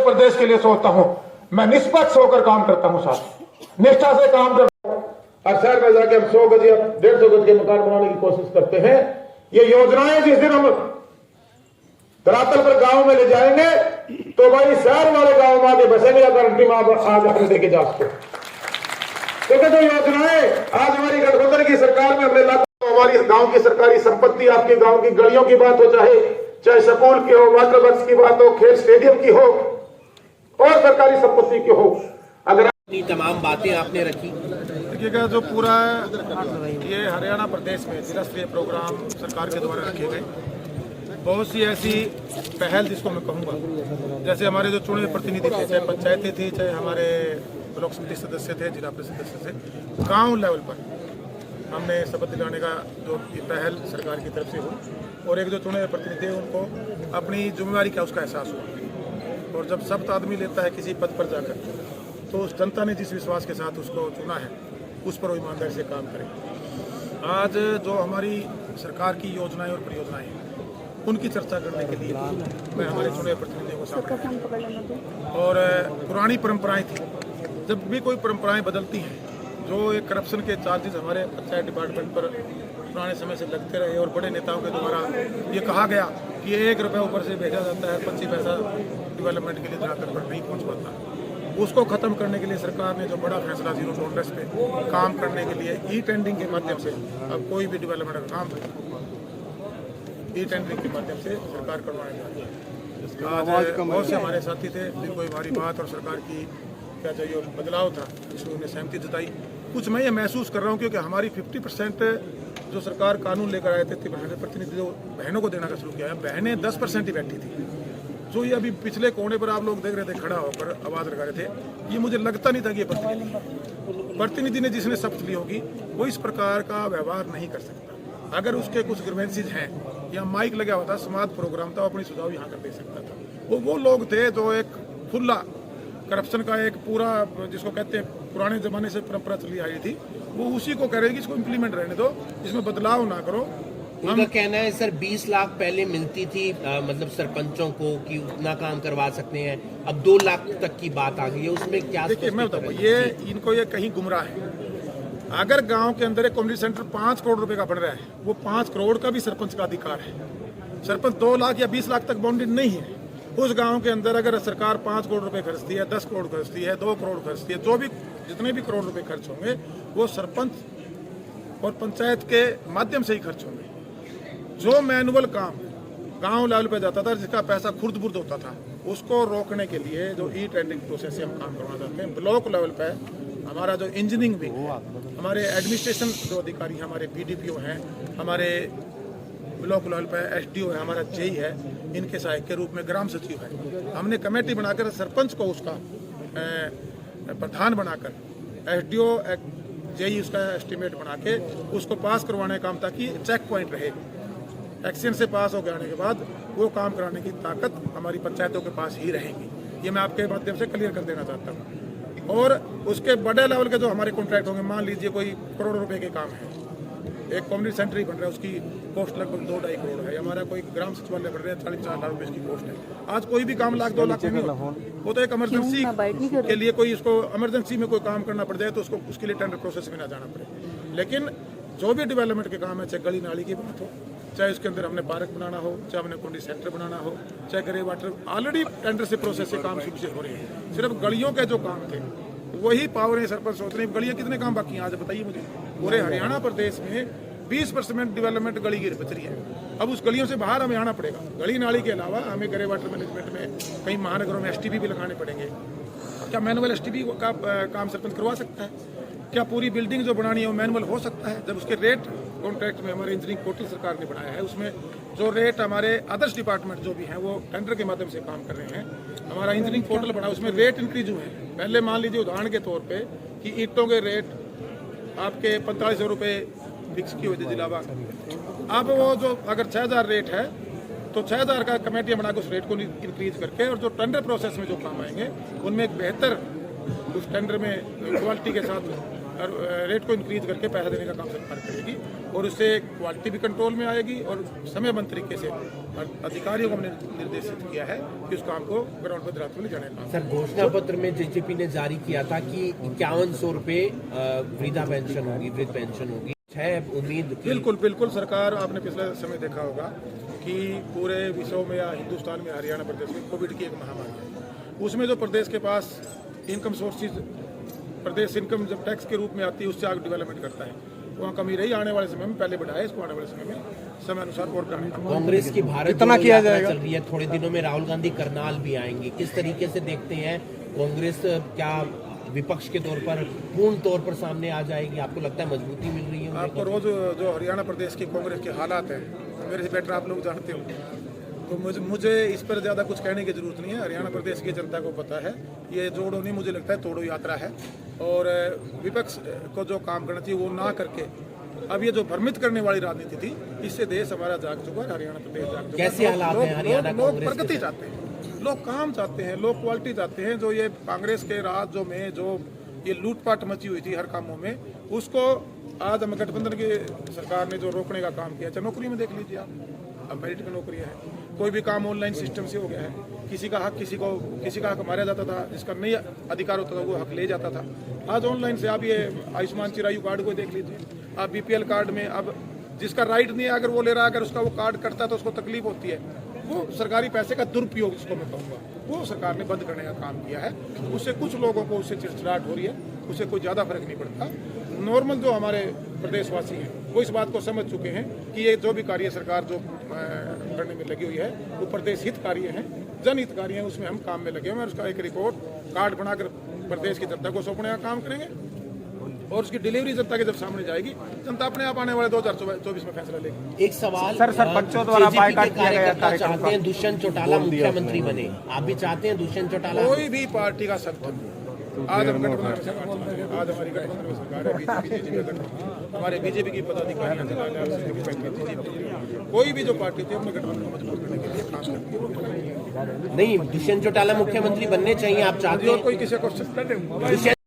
प्रदेश के लिए सोचता हूं। मैं निष्पक्ष होकर काम करता हूं साहब, निष्ठा से काम करता हूं। और शहर में जाके हम 100 गज या 150 गज के मकान बनाने की कोशिश करते हैं। ये योजनाएं जिस दिन हम धरातल पर गांव में ले जाएंगे तो भाई शहर वाले गांव में आगे बसेंगे या गारंटी में आज अपने देखे जा सकते। क्योंकि जो योजनाएं आज हमारी गठबंधन की सरकार में हमने लागू, हमारी गांव की सरकारी संपत्ति, आपके गांव की गलियों की बात हो, चाहे स्कूल की हो, वाटर वर्क्स की बात हो, खेल स्टेडियम की हो और सरकारी संपत्ति की हो, अगर तमाम बातें आपने रखी। देखिएगा जो पूरा ये हरियाणा प्रदेश में जिला स्तरीय प्रोग्राम सरकार के द्वारा रखे गए, बहुत सी ऐसी पहल जिसको मैं कहूँगा, जैसे हमारे जो चुने प्रतिनिधि थे, चाहे पंचायतें थी, चाहे हमारे ब्लॉक समिति सदस्य थे, जिला परिषद सदस्य थे, गांव लेवल पर हमने शपथ दिलाने का जो पहल सरकार की तरफ से हुई और एक जो चुने प्रतिनिधि थे उनको अपनी जिम्मेदारी का उसका एहसास हुआ। और जब शपथ आदमी लेता है किसी पद पर जाकर, तो उस जनता ने जिस विश्वास के साथ उसको चुना है उस पर वो ईमानदारी से काम करे। आज जो हमारी सरकार की योजनाएं और परियोजनाएं हैं उनकी चर्चा करने के लिए मैं हमारे चुने प्रतिनिधियों को सामने, और पुरानी परंपराएं थी, जब भी कोई परंपराएं बदलती हैं, जो एक करप्शन के चार्जेस हमारे पंचायत डिपार्टमेंट पर पुराने समय से लगते रहे और बड़े नेताओं के द्वारा ये कहा गया कि 1 रुपया ऊपर से भेजा जाता है, 25 पैसा डेवलपमेंट के लिए धरातल पर नहीं पहुँच पाता, उसको खत्म करने के लिए सरकार ने जो बड़ा फैसला जीरो टॉलरेंस पे काम करने के लिए ई टेंडरिंग के माध्यम से अब कोई भी डेवलपमेंट का काम ई टेंडरिंग के माध्यम से सरकार करवाने जा रही है। आज बहुत से हमारे साथी थे जिनको हमारी बात और सरकार की क्या चाहिए बदलाव था, इसमें उन्हें सहमति जताई। कुछ मैं ये महसूस कर रहा हूँ क्योंकि हमारी 50% जो सरकार कानून लेकर आए थे प्रतिनिधि जो बहनों को देना का शुरू किया है, बहनें 10% ही बैठी थी। जो ये अभी पिछले कोने पर आप लोग देख रहे थे खड़ा होकर आवाज लगा रहे थे, ये मुझे लगता नहीं था कि ये प्रतिनिधि ने जिसने शपथ ली होगी वो इस प्रकार का व्यवहार नहीं कर सकता। अगर उसके कुछ ग्रीवेंसेज हैं या माइक लगा हुआ था, समाज प्रोग्राम था, अपनी सुझाव यहाँ कर दे सकता था। वो लोग थे जो एक खुला करप्शन का एक पूरा जिसको कहते हैं पुराने जमाने से परंपरा चली आई थी, वो उसी को कह रहे हैं कि इसको इम्प्लीमेंट रहने दो, इसमें बदलाव ना करो। उनका कहना है सर 20 लाख पहले मिलती थी मतलब सरपंचों को कि उतना काम करवा सकते हैं, अब 2 लाख तक की बात आ गई है, उसमें क्या? देखिए मैं बताऊँ, ये इनको ये कहीं गुमराह है। अगर गांव के अंदर एक कम्युनिटी सेंटर 5 करोड़ रुपए का बन रहा है, वो 5 करोड़ का भी सरपंच का अधिकार है। सरपंच 2 लाख या 20 लाख तक बाउंडेड नहीं है। उस गांव के अंदर अगर सरकार 5 करोड़ रुपए खर्चती है, 10 करोड़ खर्चती है, 2 करोड़ खर्चती है, जो भी जितने भी करोड़ रुपए खर्च होंगे वो सरपंच और पंचायत के माध्यम से ही खर्च होंगे। जो मैनुअल काम गांव लेवल पे जाता था, जिसका पैसा खुर्द बुर्द होता था, उसको रोकने के लिए जो ई टेंडरिंग प्रोसेस से हम काम करवाना चाहते हैं। ब्लॉक लेवल पे हमारा जो इंजीनियरिंग विंग है, हमारे एडमिनिस्ट्रेशन जो अधिकारी हैं, हमारे बीडीपीओ हैं, हमारे ब्लॉक लेवल पे एसडीओ है, हमारा जेई है, इनके सहायक के रूप में ग्राम सचिव है। हमने कमेटी बनाकर सरपंच को उसका प्रधान बनाकर, एसडीओ जेई उसका एस्टिमेट बना के उसको पास करवाने का काम, ताकि चेक पॉइंट रहे। एक्शन से पास हो जाने के बाद वो काम कराने की ताकत हमारी पंचायतों के पास ही रहेगी। ये मैं आपके माध्यम से क्लियर कर देना चाहता हूँ। और उसके बड़े लेवल के जो हमारे कॉन्ट्रैक्ट होंगे, मान लीजिए कोई करोड़ों रुपए के काम है, एक कम्युनिटी सेंटर ही बन रहा है, उसकी कॉस्ट लगभग 2-2.5 करोड़ है। हमारा कोई ग्राम सचिवालय बन रहा है, 40-4 लाख रुपए की कॉस्ट है। आज कोई भी काम 1-2 लाख में नहीं होता, वो तो एक इमरजेंसी के लिए कोई इसको इमरजेंसी में कोई काम करना पड़ जाए तो उसको उसके लिए टेंडर प्रोसेस में ना जाना पड़े। लेकिन जो भी डेवलपमेंट के काम है, चाहे गली नाली की बात हो, चाहे उसके अंदर हमने पार्क बनाना हो, चाहे हमने कम्युनिटी सेंटर बनाना हो, चाहे ग्रे वाटर, ऑलरेडी टेंडर से प्रोसेस से काम शुरू से हो रहे हैं। सिर्फ गलियों के जो काम थे वही पावर है सरपंच सोच रहे हैं। गलियां कितने काम बाकी हैं आज बताइए मुझे। पूरे हरियाणा प्रदेश में 20% डेवलपमेंट गली की बच रही है। अब उस गलियों से बाहर हमें आना पड़ेगा। गली नाली के अलावा हमें ग्रे वाटर मैनेजमेंट में कई महानगरों में एसटीपी भी लगाने पड़ेंगे। क्या मैनुअल एसटीपी का काम सरपंच करवा सकता है? क्या पूरी बिल्डिंग जो बनानी है वो मैनुअल हो सकता है? जब उसके रेट कॉन्ट्रैक्ट में हमारे इंजीनियरिंग पोर्टल सरकार ने बनाया है, उसमें जो रेट हमारे अदर्स डिपार्टमेंट जो भी हैं वो टेंडर के माध्यम से काम कर रहे हैं। हमारा इंजीनियरिंग पोर्टल बना, उसमें रेट इंक्रीज हुए हैं। पहले मान लीजिए उदाहरण के तौर पे कि ईंटों के रेट आपके 4500 रुपये फिक्स किए हुए थे जिलावा। अब वो जो अगर 6000 रेट है तो 6000 का कमेटी बनाकर उस रेट को इंक्रीज करके, और जो टेंडर प्रोसेस में जो काम आएंगे उनमें एक बेहतर उस टेंडर में क्वालिटी के साथ रेट को इंक्रीज करके पैसा देने का काम सरकार करेगी, और उससे क्वालिटी भी कंट्रोल में आएगी और समयबद्ध तरीके से अधिकारियों को हमने निर्देशित किया है कि उस काम को ग्राउंड पर धरातल में ले जाने का। सर घोषणा पत्र में जेजेपी ने जारी किया था कि 5100 रुपए वृद्धा पेंशन होगी, वृद्ध पेंशन होगी। है उम्मीद कि बिल्कुल बिल्कुल, सरकार आपने पिछले समय देखा होगा कि पूरे विश्व में या हिंदुस्तान में हरियाणा प्रदेश में कोविड की एक महामारी है, उसमें जो प्रदेश के पास इनकम सोर्सेज, प्रदेश इनकम जब टैक्स के रूप में आती है उससे आगे डेवलपमेंट करता है, वहाँ कमी रही। आने वाले समय में पहले बढ़ाए, इसको आने वाले समय में समय अनुसार और बढ़ाने का। कांग्रेस की भारत कितना जोड़ो किया यात्रा जाएगा? चल रही है, थोड़े दिनों में राहुल गांधी करनाल भी आएंगे। किस तरीके से देखते हैं कांग्रेस क्या विपक्ष के तौर पर पूर्ण तौर पर सामने आ जाएगी? आपको लगता है मजबूती मिल रही है? आपको रोज जो हरियाणा प्रदेश की कांग्रेस के हालात हैं मेरे से बेटर आप लोग जानते हो, तो मुझे इस पर ज़्यादा कुछ कहने की जरूरत नहीं है। हरियाणा प्रदेश की जनता को पता है, ये जोड़ो नहीं, मुझे लगता है तोड़ो यात्रा है। और विपक्ष को जो काम करना चाहिए वो ना करके अब ये जो भ्रमित करने वाली राजनीति थी, इससे देश हमारा जाग चुका है, हरियाणा प्रदेश जाग चुका है। कैसे हालात हैं हरियाणा लोग कांग्रेस के? प्रगति चाहते हैं, लोग काम चाहते हैं, लोग क्वालिटी चाहते हैं। जो ये कांग्रेस के राज्यों में जो ये लूटपाट मची हुई थी हर कामों में, उसको आज हम गठबंधन की सरकार ने जो रोकने का काम किया, चाहे नौकरी में देख लीजिए आप, अब मेरिट में नौकरी है, कोई भी काम ऑनलाइन सिस्टम से हो गया है। किसी का हक किसी का हक मारा जाता था, जिसका नहीं अधिकार होता था वो हक ले जाता था। आज ऑनलाइन से आप ये आयुष्मान चिरायु कार्ड को देख लीजिए, आप बीपीएल कार्ड में अब जिसका राइट नहीं है अगर वो ले रहा है, अगर उसका वो कार्ड कटता है तो उसको तकलीफ होती है। वो सरकारी पैसे का दुरुपयोग जिसको मैं कहूँगा, वो सरकार ने बंद करने का काम किया है। उससे कुछ लोगों को उससे चिड़चिड़ाहट हो रही है, उससे कोई ज़्यादा फर्क नहीं पड़ता। नॉर्मल जो हमारे प्रदेशवासी हैं वो इस बात को समझ चुके हैं कि ये जो भी कार्य सरकार जो करने में लगी हुई है वो प्रदेश हित कार्य हैं, जनहित कार्य हैं, उसमें हम काम में लगे हुए हैं। उसका एक रिपोर्ट कार्ड बनाकर प्रदेश की जनता को सौंपने का काम करेंगे और उसकी डिलीवरी जनता के जब सामने जाएगी, जनता अपने आप आने वाले 2024 में फैसला लेगी। एक सवाल सर, सरपंचों द्वारा JJP बायकॉट के किया गया कार्यकर्ता कार्यक्रम चाहते हैं दुष्यंत चौटाला मुख्यमंत्री बने, आप भी चाहते हैं दुष्यंत चौटाला? कोई भी पार्टी का संगठन, आज हम गठबंधन में सरकार चला रहे हैं, आज हमारी गठबंधन में सरकार है, बीजेपी का गठबंधन, हमारे बीजेपी की पदाधिकारियां चला रहे हैं। कोई भी जो पार्टी थी अपने गठबंधन को मजबूत करने के लिए काम करती है। नहीं, दुष्यंत चौटाला मुख्यमंत्री बनने चाहिए, आप चाहते और हैं? कोई किसी को दुष्यंत